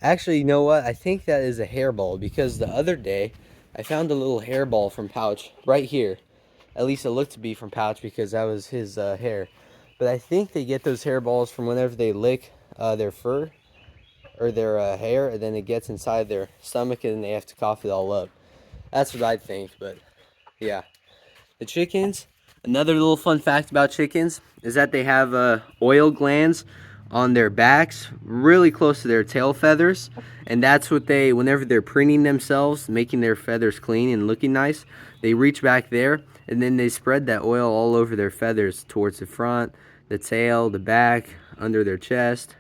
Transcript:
Actually, you know what? I think that is a hairball because the other day I found a little hairball from Pouch right here. At least it looked to be from Pouch because that was his hair. But I think they get those hairballs from whenever they lick their fur or their hair, and then it gets inside their stomach and they have to cough it all up. That's what I think, but yeah. The chickens, another little fun fact about chickens is that they have oil glands on their backs really close to their tail feathers, and that's what they, whenever they're preening themselves, making their feathers clean and looking nice, they reach back there and then they spread that oil all over their feathers towards the front, the tail, the back, under their chest,